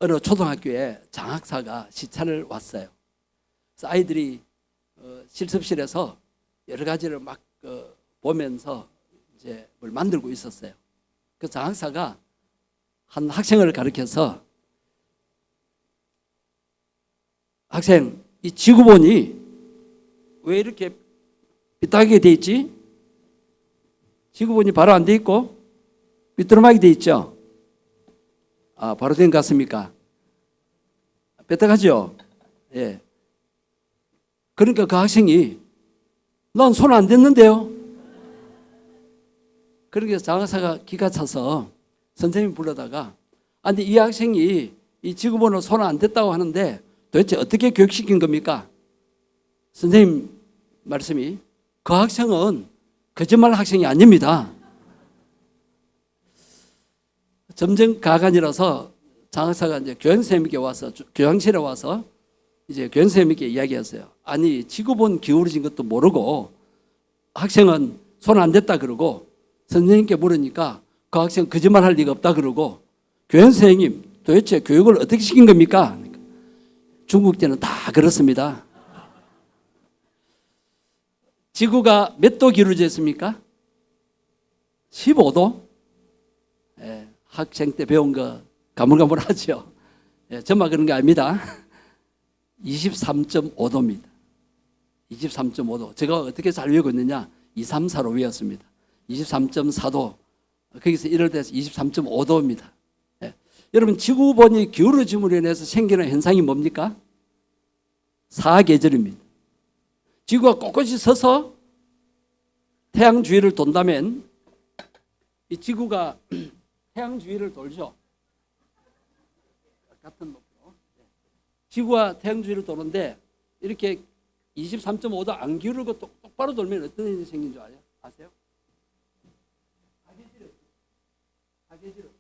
어느 초등학교에 장학사가 시찰을 왔어요. 그래서 아이들이 실습실에서 여러 가지를 막 보면서 이제 뭘 만들고 있었어요. 그 장학사가 한 학생을 가르쳐서, 학생, 이 지구본이 왜 이렇게 삐딱하게 돼 있지? 지구본이 바로 안 돼 있고 삐뚤어하게 돼 있죠? 아, 바로 된 것 같습니까? 삐딱하죠? 예. 그러니까 그 학생이, 난 손 안 댔는데요? 그러니까 장학사가 기가 차서 선생님 불러다가, 아니, 이 학생이 이 지구본을 손 안 댔다고 하는데 도대체 어떻게 교육시킨 겁니까? 선생님 말씀이, 그 학생은 거짓말 학생이 아닙니다. 점점 가관이라서 장학사가 이제 교양선생님께 와서, 교양실에 와서 이제 교양선생님께 이야기했어요. 아니, 지구본 기울어진 것도 모르고 학생은 손 안 댔다 그러고, 선생님께 물으니까 그 학생 거짓말 할 리가 없다 그러고, 교양선생님 도대체 교육을 어떻게 시킨 겁니까? 중국 때는 다 그렇습니다. 지구가 몇 도 기울어져 있습니까? 15도? 예, 학생 때 배운 거 가물가물하죠. 예, 저만 그런 게 아닙니다. 23.5도입니다. 23.5도. 제가 어떻게 잘 외우고 있느냐? 2, 3, 4로 외웠습니다. 23.4도. 거기서 1월 돼서 23.5도입니다. 예. 여러분, 지구본이 기울어짐으로 인해서 생기는 현상이 뭡니까? 사계절입니다. 지구가 꼿꼿이 서서 태양 주위를 돈다면, 이 지구가 태양 주위를 돌죠. 같은 높이로. 지구가 태양 주위를 도는데 이렇게 23.5도 안 기울고 똑바로 돌면 어떤 일이 생긴 줄 아세요? 사계절.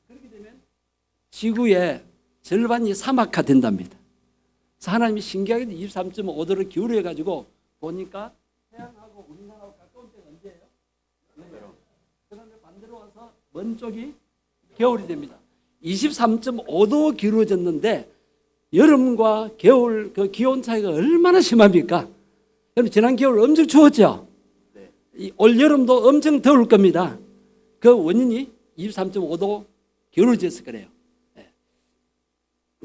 그렇게 되면 지구의 절반이 사막화 된답니다. 그래서 하나님이 신기하게 23.5도를 기울여 가지고 보니까 태양하고 우리나라하고 가까운 때가 언제예요? 그다음에 반대로 와서 먼 쪽이 겨울이 됩니다. 23.5도 기울어졌는데 여름과 겨울 그 기온 차이가 얼마나 심합니까? 여러분, 지난 겨울 엄청 추웠죠? 올 여름도 엄청 더울 겁니다. 그 원인이 23.5도 기울어져서 그래요.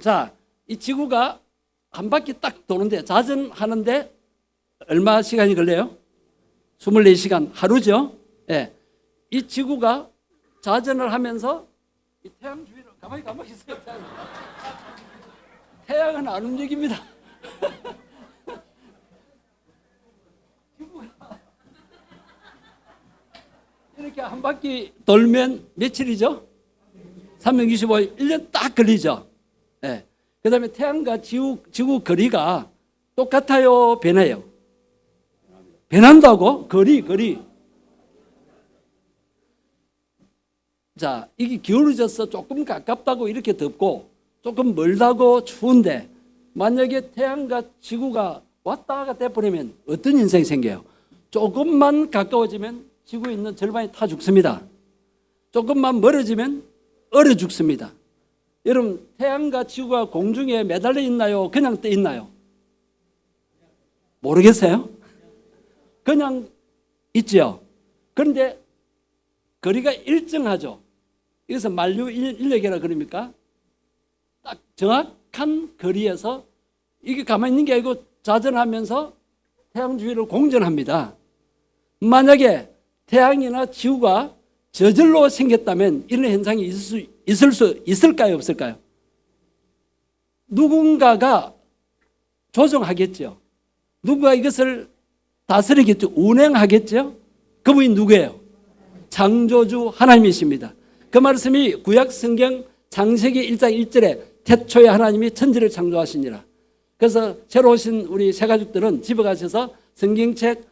자, 이 지구가 한 바퀴 딱 도는데, 자전하는데 얼마 시간이 걸려요? 24시간, 하루죠? 예. 이 지구가 자전을 하면서 이 태양 주위로 가만히 있어요. 태양은 안 움직입니다. 이렇게 한 바퀴 돌면 며칠이죠? 365일, 1년 딱 걸리죠? 예. 그 다음에 태양과 지구 거리가 똑같아요? 변해요? 변한다고? 거리. 자, 이게 기울어져서 조금 가깝다고 이렇게 덥고 조금 멀다고 추운데, 만약에 태양과 지구가 왔다 갔다 해버리면 어떤 인생이 생겨요? 조금만 가까워지면 지구에 있는 절반이 타 죽습니다. 조금만 멀어지면 얼어 죽습니다. 여러분, 태양과 지구가 공중에 매달려 있나요? 그냥 떠 있나요? 모르겠어요? 그냥 있죠. 그런데 거리가 일정하죠. 이것을 만류 인력이라 그럽니까? 딱 정확한 거리에서 이게 가만히 있는 게 아니고 자전하면서 태양 주위를 공전합니다. 만약에 태양이나 지구가 저절로 생겼다면 이런 현상이 있을 수 있을까요? 없을까요? 누군가가 조정하겠죠. 누군가 이것을 다스리겠죠. 운행하겠죠. 그분이 누구예요? 창조주 하나님이십니다. 그 말씀이 구약 성경 창세기 1장 1절에 태초에 하나님이 천지를 창조하시니라. 그래서 새로 오신 우리 새 가족들은 집에 가셔서 성경책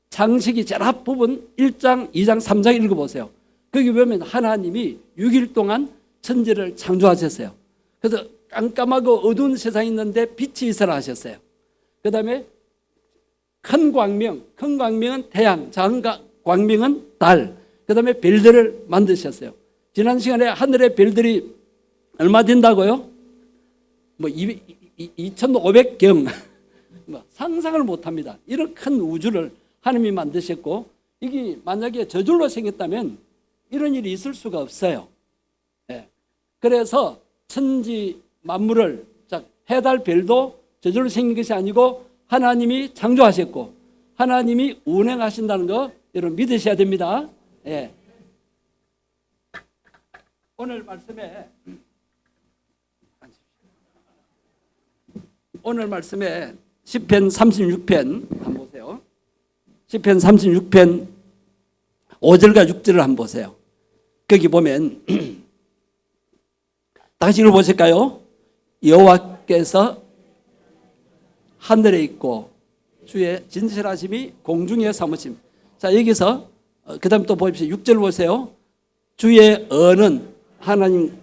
창세기 제일 앞부분 1장, 2장, 3장 읽어보세요. 거기 보면 하나님이 6일 동안 천지를 창조하셨어요. 그래서 깜깜하고 어두운 세상이 있는데 빛이 있으라 하셨어요. 그 다음에 큰 광명은 태양, 작은 광명은 달, 그 다음에 별들을 만드셨어요. 지난 시간에 하늘의 별들이 얼마 된다고요? 뭐 2500경 뭐 상상을 못합니다. 이런 큰 우주를 하나님이 만드셨고, 이게 만약에 저절로 생겼다면 이런 일이 있을 수가 없어요. 예. 그래서 천지 만물을, 해달 별도 저절로 생긴 것이 아니고 하나님이 창조하셨고 하나님이 운행하신다는 거 여러분 믿으셔야 됩니다. 예. 오늘 말씀에 시편 36편 한번 보세요. 시편 36편 5절과 6절을 한번 보세요. 거기 보면 다시 읽어보실까요? 여호와께서 하늘에 있고 주의 진실하심이 공중에 사무심. 자, 여기서 그 다음 또 보십시오. 6절 보세요. 주의 언은 하나님.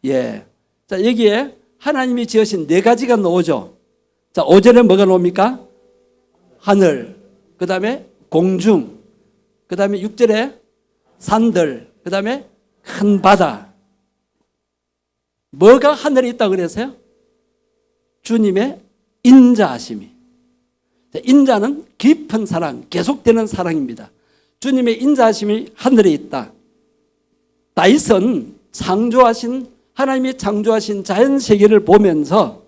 예. 자, 여기에 하나님이 지으신 네 가지가 나오죠. 자, 5절에 뭐가 나옵니까? 하늘, 그 다음에 공중, 그 다음에 6절에 산들, 그 다음에 큰 바다. 뭐가 하늘에 있다고 그랬어요? 주님의 인자하심이. 인자는 깊은 사랑, 계속되는 사랑입니다. 주님의 인자하심이 하늘에 있다. 다윗은 하나님이 창조하신 자연세계를 보면서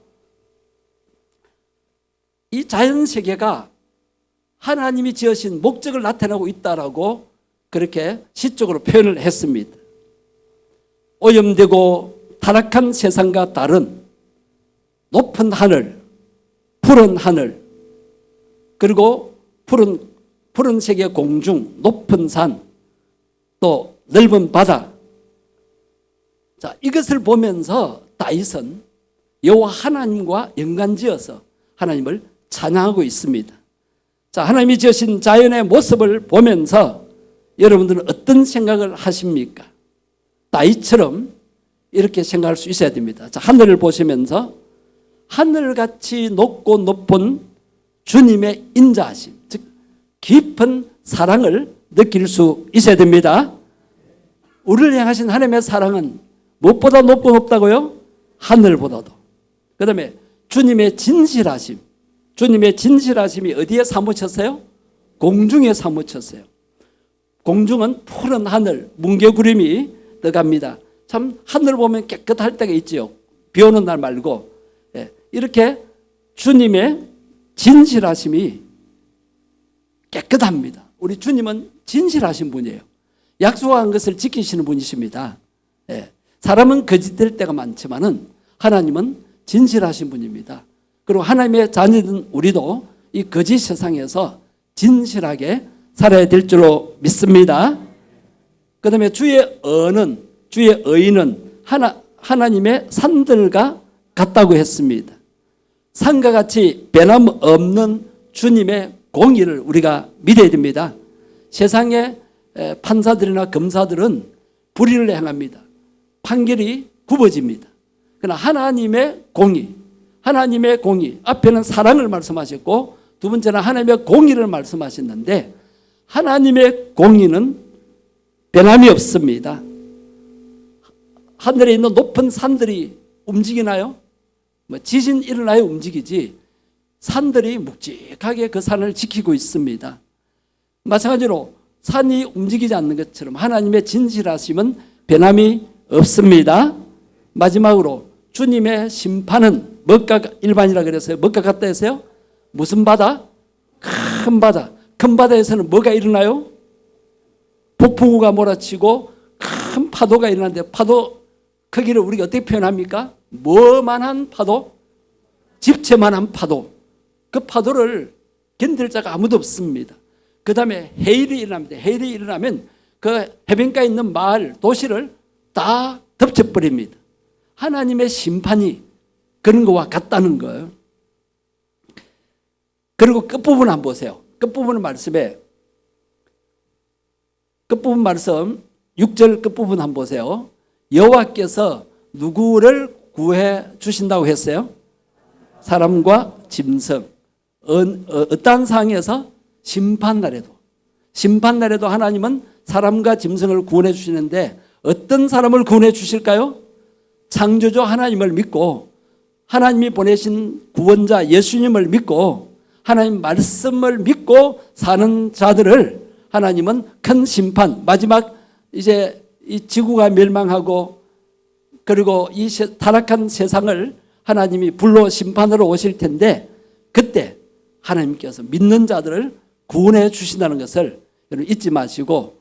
이 자연세계가 하나님이 지으신 목적을 나타내고 있다라고 그렇게 시적으로 표현을 했습니다. 오염되고 타락한 세상과 다른 높은 하늘, 푸른 하늘, 그리고 푸른 세계 공중, 높은 산, 또 넓은 바다. 자, 이것을 보면서 다윗은 여호와 하나님과 연관지어서 하나님을 찬양하고 있습니다. 자, 하나님이 지으신 자연의 모습을 보면서 여러분들은 어떤 생각을 하십니까? 다윗처럼 이렇게 생각할 수 있어야 됩니다. 자, 하늘을 보시면서 하늘같이 높고 높은 주님의 인자하심, 즉 깊은 사랑을 느낄 수 있어야 됩니다. 우리를 향하신 하나님의 사랑은 무엇보다 높고 높다고요? 하늘보다도. 그 다음에 주님의 진실하심. 주님의 진실하심이 어디에 사무쳤어요? 공중에 사무쳤어요. 공중은 푸른 하늘, 뭉게구름이 떠갑니다. 참 하늘 보면 깨끗할 때가 있지요. 비 오는 날 말고. 이렇게 주님의 진실하심이 깨끗합니다. 우리 주님은 진실하신 분이에요. 약속한 것을 지키시는 분이십니다. 사람은 거짓될 때가 많지만은 하나님은 진실하신 분입니다. 그리고 하나님의 자녀된 우리도 이 거짓 세상에서 진실하게 살아야 될 줄로 믿습니다. 그 다음에 주의 의는 하나님의 산들과 같다고 했습니다. 산과 같이 변함없는 주님의 공의를 우리가 믿어야 됩니다. 세상의 판사들이나 검사들은 불의를 행합니다. 판결이 굽어집니다. 그러나 하나님의 공의, 앞에는 사랑을 말씀하셨고 두 번째는 하나님의 공의를 말씀하셨는데 하나님의 공의는 변함이 없습니다. 하늘에 있는 높은 산들이 움직이나요? 지진 일어나야 움직이지 산들이 묵직하게 그 산을 지키고 있습니다. 마찬가지로 산이 움직이지 않는 것처럼 하나님의 진실하심은 변함이 없습니다. 마지막으로 주님의 심판은 뭐가 일반이라 그랬어요? 뭐가 같다 했어요? 무슨 바다? 큰 바다. 큰 바다에서는 뭐가 일어나요? 폭풍우가 몰아치고 큰 파도가 일어나는데 파도 크기를 우리가 어떻게 표현합니까? 뭐만한 파도? 집채만한 파도. 그 파도를 견딜 자가 아무도 없습니다. 그 다음에 해일이 일어납니다. 해일이 일어나면 그 해변가에 있는 마을, 도시를 다 덮쳐버립니다. 하나님의 심판이 그런 것과 같다는 거예요. 그리고 끝부분 한번 보세요. 끝부분 말씀 6절 끝부분 한번 보세요. 여호와께서 누구를 구해 주신다고 했어요? 사람과 짐승. 어떠한 상황에서 심판날에도 하나님은 사람과 짐승을 구원해 주시는데 어떤 사람을 구원해 주실까요? 창조주 하나님을 믿고 하나님이 보내신 구원자 예수님을 믿고 하나님 말씀을 믿고 사는 자들을 하나님은 큰 심판, 마지막 이제 이 지구가 멸망하고 그리고 이 타락한 세상을 하나님이 불로 심판으로 오실 텐데 그때 하나님께서 믿는 자들을 구원해 주신다는 것을 여러분 잊지 마시고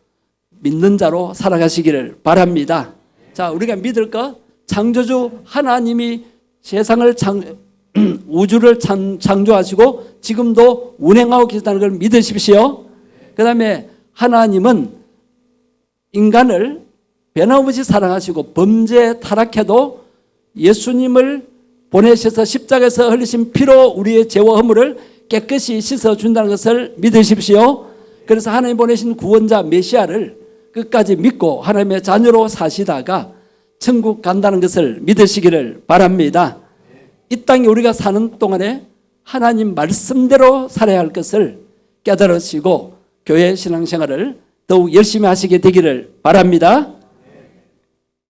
믿는 자로 살아가시기를 바랍니다. 자, 우리가 믿을 것, 창조주 하나님이 세상을 우주를 창조하시고 지금도 운행하고 계시다는 걸 믿으십시오. 그 다음에 하나님은 인간을 변함없이 사랑하시고 범죄 타락해도 예수님을 보내셔서 십자가에서 흘리신 피로 우리의 죄와 허물을 깨끗이 씻어준다는 것을 믿으십시오. 그래서 하나님 보내신 구원자 메시아를 끝까지 믿고 하나님의 자녀로 사시다가 천국 간다는 것을 믿으시기를 바랍니다. 이 땅에 우리가 사는 동안에 하나님 말씀대로 살아야 할 것을 깨달으시고 교회 신앙생활을 더욱 열심히 하시게 되기를 바랍니다.